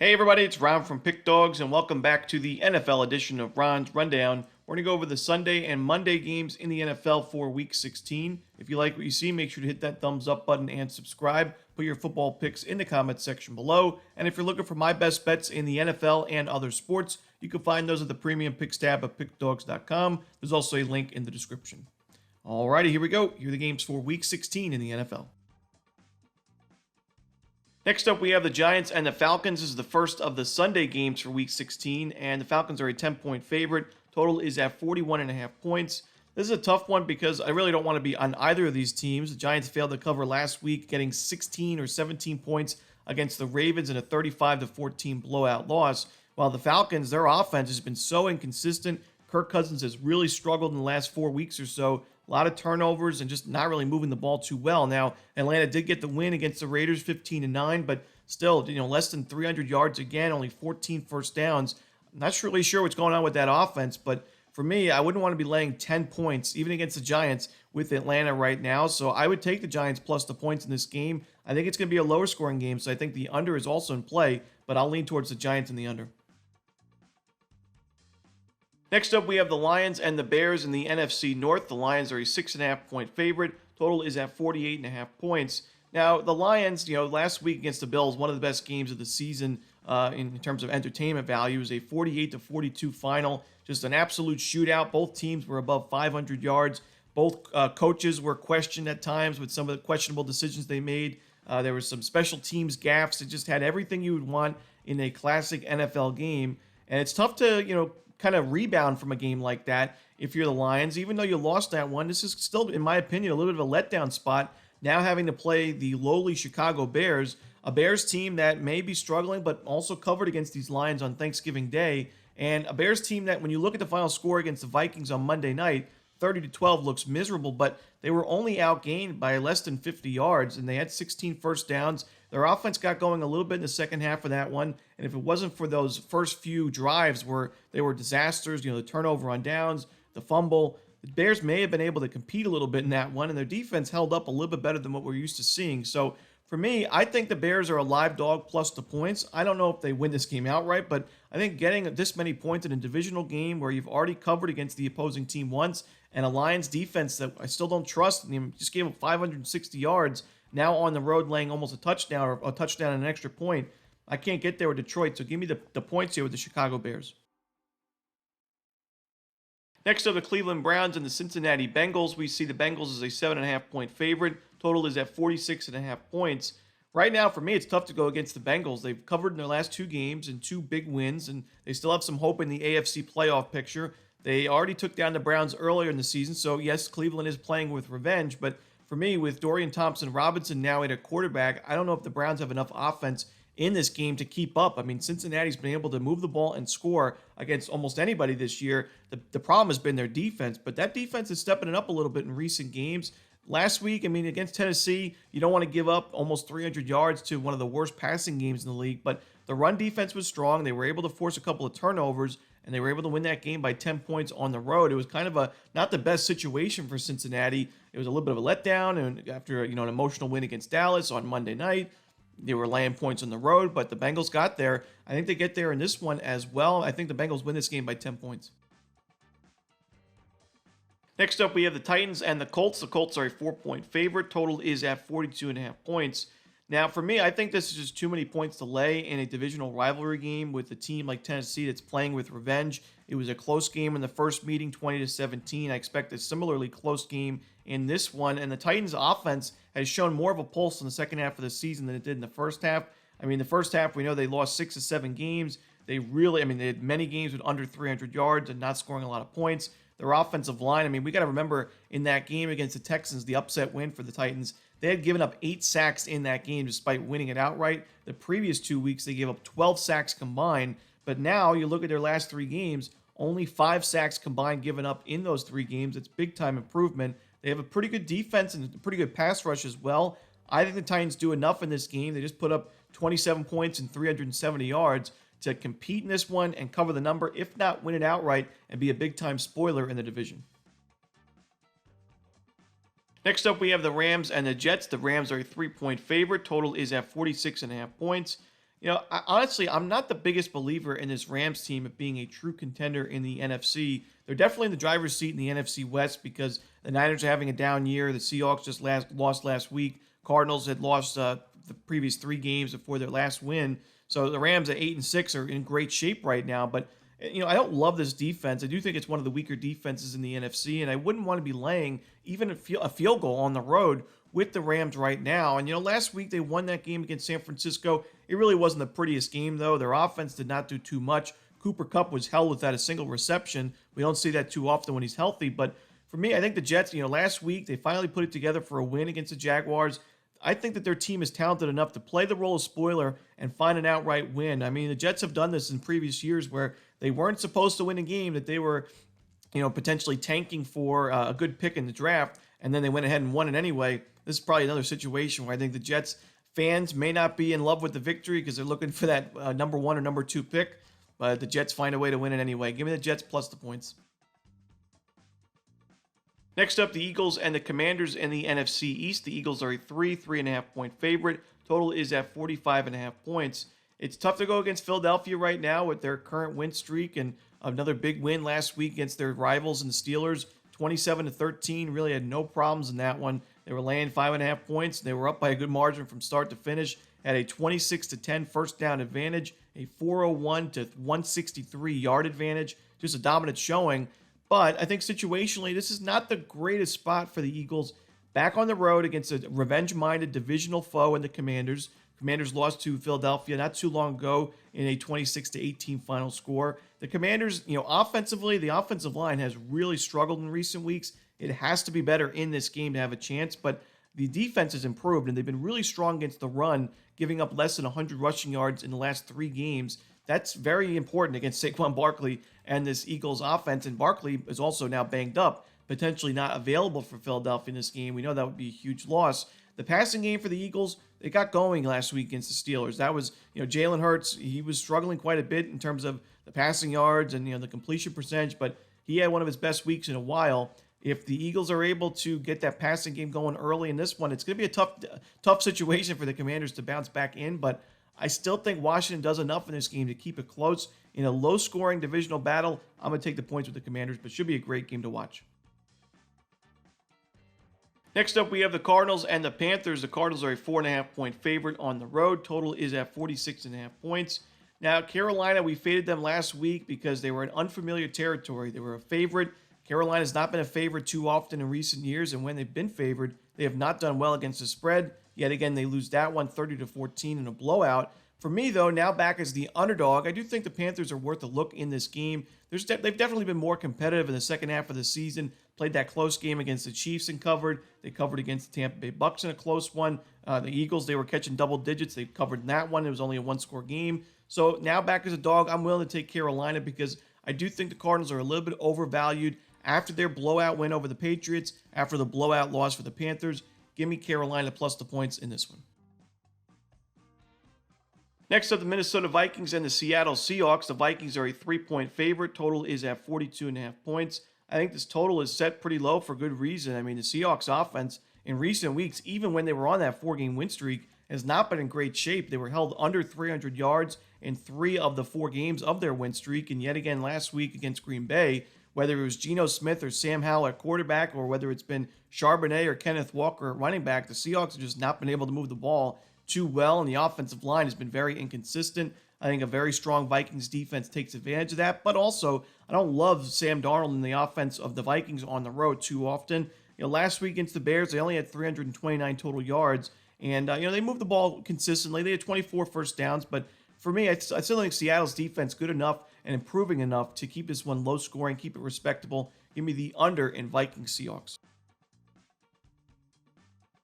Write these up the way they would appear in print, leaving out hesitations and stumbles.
Hey everybody, it's Ron from Pick Dawgz, and welcome back to the NFL edition of Ron's Rundown. We're going to go over the Sunday and Monday games in the NFL for Week 16. If you like what you see, make sure to hit that thumbs up button and subscribe. Put your football picks in the comments section below. And if you're looking for my best bets in the NFL and other sports, you can find those at the Premium Picks tab of pickdawgz.com. There's also a link in the description. Alrighty, here we go. Here are the games for Week 16 in the NFL. Next up, we have the Giants and the Falcons. This is the first of the Sunday games for Week 16, and the Falcons are a 10-point favorite. Total is at 41.5 points. This is a tough one because I really don't want to be on either of these teams. The Giants failed to cover last week, getting 16 or 17 points against the Ravens in a 35-14 blowout loss, while the Falcons, their offense has been so inconsistent. Kirk Cousins has really struggled in the last 4 weeks or so. A lot of turnovers and just not really moving the ball too well. Now, Atlanta did get the win against the Raiders 15-9, but still, less than 300 yards again, only 14 first downs. I'm not really sure what's going on with that offense, but for me, I wouldn't want to be laying 10 points, even against the Giants, with Atlanta right now. So I would take the Giants plus the points in this game. I think it's going to be a lower scoring game, so I think the under is also in play, but I'll lean towards the Giants in the under. Next up, we have the Lions and the Bears in the NFC North. The Lions are a 6.5-point favorite. Total is at 48.5 points. Now, the Lions, last week against the Bills, one of the best games of the season in terms of entertainment value, is a 48-42 final. Just an absolute shootout. Both teams were above 500 yards. Both coaches were questioned at times with some of the questionable decisions they made. There were some special teams gaffes. It just had everything you would want in a classic NFL game. And it's tough to, kind of rebound from a game like that if you're the Lions. Even though you lost that one, this is still, in my opinion, a little bit of a letdown spot. Now having to play the lowly Chicago Bears, a Bears team that may be struggling, but also covered against these Lions on Thanksgiving Day, and a Bears team that, when you look at the final score against the Vikings on Monday night, 30-12 looks miserable, but they were only outgained by less than 50 yards, and they had 16 first downs. Their offense got going a little bit in the second half of that one, and if it wasn't for those first few drives where they were disasters, the turnover on downs, the fumble, the Bears may have been able to compete a little bit in that one, and their defense held up a little bit better than what we're used to seeing. So for me, I think the Bears are a live dog plus the points. I don't know if they win this game outright, but I think getting this many points in a divisional game where you've already covered against the opposing team once, and a Lions defense that I still don't trust, and they just gave up 560 yards, now on the road laying almost a touchdown or a touchdown and an extra point. I can't get there with Detroit, so give me the points here with the Chicago Bears. Next are the Cleveland Browns and the Cincinnati Bengals. We see the Bengals as a 7.5-point favorite. Total is at 46.5 points. Right now, for me, it's tough to go against the Bengals. They've covered in their last 2 games and 2 big wins, and they still have some hope in the AFC playoff picture. They already took down the Browns earlier in the season, so yes, Cleveland is playing with revenge, but for me, with Dorian Thompson-Robinson now at a quarterback, I don't know if the Browns have enough offense in this game to keep up. I mean, Cincinnati's been able to move the ball and score against almost anybody this year. The problem has been their defense, but that defense is stepping it up a little bit in recent games. Last week, against Tennessee, you don't want to give up almost 300 yards to one of the worst passing games in the league, but the run defense was strong. They were able to force a couple of turnovers, and they were able to win that game by 10 points on the road. It was kind of not the best situation for Cincinnati. It was a little bit of a letdown, and after an emotional win against Dallas on Monday night, they were laying points on the road, but the Bengals got there. I think they get there in this one as well. I think the Bengals win this game by 10 points. Next up, we have the Titans and the Colts. The Colts are a 4-point favorite. Total is at 42.5 points. Now, for me, I think this is just too many points to lay in a divisional rivalry game with a team like Tennessee that's playing with revenge. It was a close game in the first meeting, 20-17. I expect a similarly close game in this one. And the Titans' offense has shown more of a pulse in the second half of the season than it did in the first half. The first half, we know they lost 6 of 7 games. They had many games with under 300 yards and not scoring a lot of points. Their offensive line, we got to remember in that game against the Texans, the upset win for the Titans, they had given up 8 sacks in that game despite winning it outright. The previous 2 weeks, they gave up 12 sacks combined. But now you look at their last 3 games, only 5 sacks combined given up in those 3 games. It's big-time improvement. They have a pretty good defense and a pretty good pass rush as well. I think the Titans do enough in this game. They just put up 27 points and 370 yards to compete in this one and cover the number, if not win it outright and be a big-time spoiler in the division. Next up, we have the Rams and the Jets. The Rams are a 3-point favorite. Total is at 46.5 points. Honestly, I'm not the biggest believer in this Rams team of being a true contender in the NFC. They're definitely in the driver's seat in the NFC West because the Niners are having a down year. The Seahawks just lost last week. Cardinals had lost the previous 3 games before their last win. So the Rams at 8-6 are in great shape right now. But I don't love this defense. I do think it's one of the weaker defenses in the NFC, and I wouldn't want to be laying even a field goal on the road with the Rams right now. And last week they won that game against San Francisco. It really wasn't the prettiest game, though. Their offense did not do too much. Cooper Kupp was held without a single reception. We don't see that too often when he's healthy. But for me, I think the Jets, last week they finally put it together for a win against the Jaguars. I think that their team is talented enough to play the role of spoiler and find an outright win. I mean, the Jets have done this in previous years where they weren't supposed to win a game, that they were, potentially tanking for a good pick in the draft, and then they went ahead and won it anyway. This is probably another situation where I think the Jets fans may not be in love with the victory because they're looking for that number 1 or number 2 pick, but the Jets find a way to win it anyway. Give me the Jets plus the points. Next up, the Eagles and the Commanders in the NFC East. The Eagles are a 3.5 point favorite. Total is at 45.5 points. It's tough to go against Philadelphia right now with their current win streak and another big win last week against their rivals and the Steelers. 27-13, really had no problems in that one. They were laying 5.5 points. They were up by a good margin from start to finish. Had a 26-10 first down advantage, a 401 to 163 yard advantage. Just a dominant showing. But I think situationally, this is not the greatest spot for the Eagles. Back on the road against a revenge-minded divisional foe in the Commanders. Commanders lost to Philadelphia not too long ago in a 26-18 final score. The Commanders, offensively, the offensive line has really struggled in recent weeks. It has to be better in this game to have a chance, but the defense has improved, and they've been really strong against the run, giving up less than 100 rushing yards in the last 3 games. That's very important against Saquon Barkley and this Eagles offense, and Barkley is also now banged up, potentially not available for Philadelphia in this game. We know that would be a huge loss. The passing game for the Eagles, they got going last week against the Steelers. That was, Jalen Hurts, he was struggling quite a bit in terms of the passing yards and, the completion percentage, but he had one of his best weeks in a while. If the Eagles are able to get that passing game going early in this one, it's going to be a tough situation for the Commanders to bounce back in, but I still think Washington does enough in this game to keep it close. In a low-scoring divisional battle, I'm going to take the points with the Commanders, but should be a great game to watch. Next up, we have the Cardinals and the Panthers. The Cardinals are a 4.5 point favorite on the road. Total is at 46.5 points. Now, Carolina, we faded them last week because they were in unfamiliar territory. They were a favorite. Carolina's not been a favorite too often in recent years, and when they've been favored, they have not done well against the spread. Yet again, they lose that one 30-14 in a blowout. For me, though, now back as the underdog, I do think the Panthers are worth a look in this game. They've definitely been more competitive in the second half of the season. Played that close game against the Chiefs and covered. They covered against the Tampa Bay Bucks in a close one. The Eagles, they were catching double digits. They covered in that one. It was only a one-score game. So now back as a dog, I'm willing to take Carolina because I do think the Cardinals are a little bit overvalued after their blowout win over the Patriots, after the blowout loss for the Panthers. Give me Carolina plus the points in this one. Next up, the Minnesota Vikings and the Seattle Seahawks. The Vikings are a 3-point favorite. Total is at 42.5 points. I think this total is set pretty low for good reason. I mean, the Seahawks offense in recent weeks, even when they were on that 4-game win streak, has not been in great shape. They were held under 300 yards in 3 of the 4 games of their win streak. And yet again, last week against Green Bay, whether it was Geno Smith or Sam Howell at quarterback, or whether it's been Charbonnet or Kenneth Walker at running back, the Seahawks have just not been able to move the ball too well, and the offensive line has been very inconsistent. I think a very strong Vikings defense takes advantage of that, but also I don't love Sam Darnold in the offense of the Vikings on the road too often. Last week against the Bears, they only had 329 total yards, and they moved the ball consistently. They had 24 first downs, but for me, I still think Seattle's defense good enough and improving enough to keep this one low scoring, keep it respectable. Give me the under in Vikings Seahawks.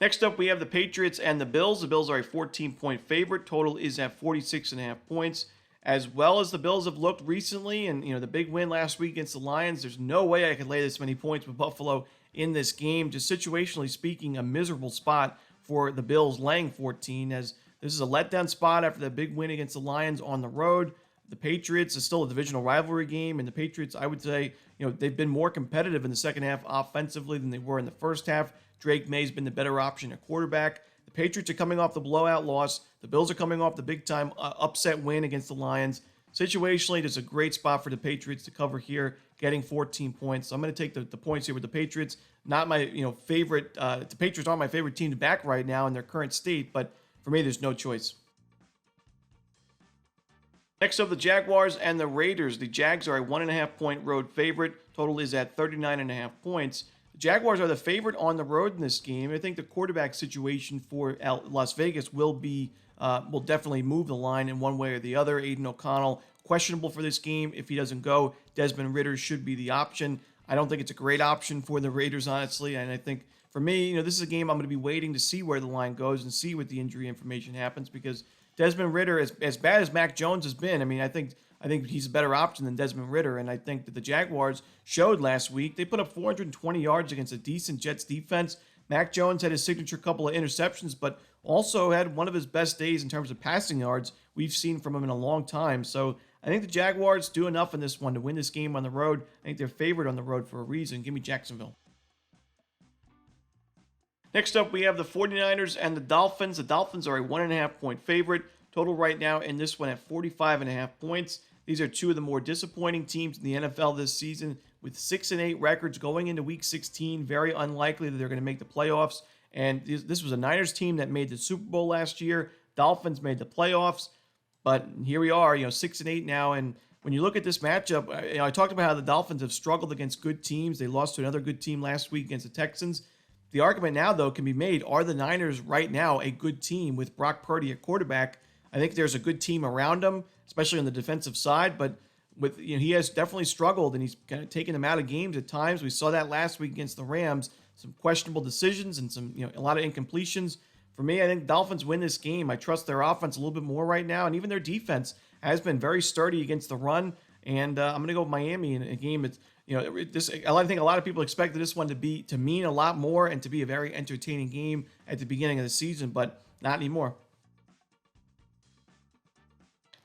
Next up, we have the Patriots and the Bills. The Bills are a 14-point favorite. Total is at 46.5 points. As well as the Bills have looked recently, and the big win last week against the Lions, there's no way I could lay this many points with Buffalo in this game. Just situationally speaking, a miserable spot for the Bills laying 14, as this is a letdown spot after that big win against the Lions on the road. The Patriots is still a divisional rivalry game, and the Patriots, I would say, they've been more competitive in the second half offensively than they were in the first half. Drake May's been the better option at quarterback. The Patriots are coming off the blowout loss. The Bills are coming off the big-time upset win against the Lions. Situationally, there's a great spot for the Patriots to cover here, getting 14 points. So I'm going to take the points here with the Patriots. Not my favorite. The Patriots aren't my favorite team to back right now in their current state, but for me, there's no choice. Next up, the Jaguars and the Raiders. The Jags are a 1.5-point road favorite. Total is at 39.5 points. The Jaguars are the favorite on the road in this game. I think the quarterback situation for Las Vegas will definitely move the line in one way or the other. Aiden O'Connell, questionable for this game. If he doesn't go, Desmond Ridder should be the option. I don't think it's a great option for the Raiders, honestly. And I think for me, this is a game I'm going to be waiting to see where the line goes and see what the injury information happens, because Desmond Ridder, as bad as Mac Jones has been, I think he's a better option than Desmond Ridder. And I think that the Jaguars showed last week. They put up 420 yards against a decent Jets defense. Mac Jones had his signature couple of interceptions, but also had one of his best days in terms of passing yards we've seen from him in a long time. So I think the Jaguars do enough in this one to win this game on the road. I think they're favored on the road for a reason. Give me Jacksonville. Next up, we have the 49ers and the Dolphins. The Dolphins are a 1.5-point favorite. Total right now in this one at 45.5 points. These are two of the more disappointing teams in the NFL this season, with 6-8 records going into Week 16. Very unlikely that they're going to make the playoffs. And this was a Niners team that made the Super Bowl last year. Dolphins made the playoffs. But here we are, 6-8 now. And when you look at this matchup, I talked about how the Dolphins have struggled against good teams. They lost to another good team last week against the Texans. The argument now, though, can be made, are the Niners right now a good team with Brock Purdy at quarterback? I think there's a good team around him, especially on the defensive side, but he has definitely struggled, and he's kind of taken them out of games at times. We saw that last week against the Rams, some questionable decisions and a lot of incompletions. For me, I think Dolphins win this game. I trust their offense a little bit more right now, and even their defense has been very sturdy against the run. And I'm going to go with Miami in a game that's, I think a lot of people expected this one to mean a lot more and to be a very entertaining game at the beginning of the season, but not anymore.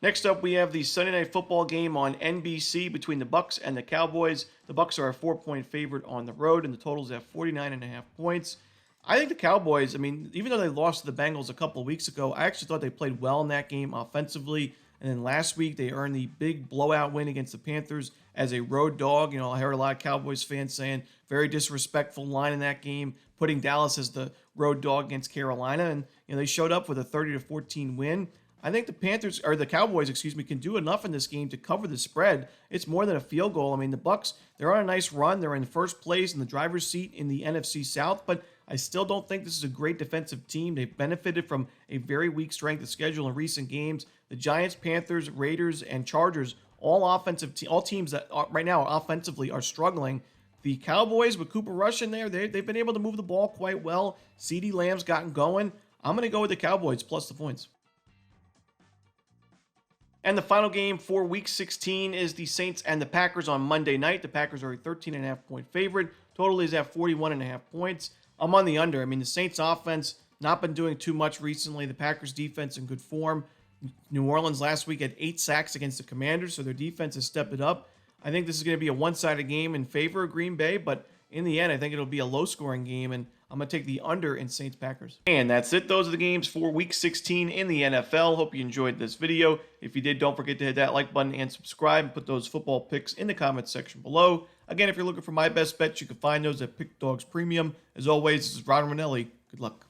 Next up, we have the Sunday Night Football game on NBC between the Bucs and the Cowboys. The Bucs are a 4-point favorite on the road, and the total is at 49.5 points. I think the Cowboys, even though they lost to the Bengals a couple of weeks ago, I actually thought they played well in that game offensively. And then last week, they earned the big blowout win against the Panthers as a road dog. I heard a lot of Cowboys fans saying very disrespectful line in that game, putting Dallas as the road dog against Carolina. And they showed up with a 30-14 win. I think the Cowboys, can do enough in this game to cover the spread. It's more than a field goal. The Bucs, they're on a nice run. They're in first place in the driver's seat in the NFC South, but I still don't think this is a great defensive team. They've benefited from a very weak strength of schedule in recent games. The Giants, Panthers, Raiders, and Chargers, all teams that right now offensively are struggling. The Cowboys, with Cooper Rush in there, they've been able to move the ball quite well. CeeDee Lamb's gotten going. I'm going to go with the Cowboys plus the points. And the final game for Week 16 is the Saints and the Packers on Monday night. The Packers are a 13.5-point favorite. Total is at 41.5 points. I'm on the under. The Saints offense not been doing too much recently. The Packers defense in good form. New Orleans last week had 8 sacks against the Commanders, so their defense has stepped it up. I think this is going to be a one-sided game in favor of Green Bay, but in the end, I think it'll be a low-scoring game, and I'm going to take the under in Saints-Packers. And that's it. Those are the games for Week 16 in the NFL. Hope you enjoyed this video. If you did, don't forget to hit that like button and subscribe, and put those football picks in the comments section below. Again, if you're looking for my best bets, you can find those at Pick Dawgz Premium. As always, this is Romanelli. Good luck.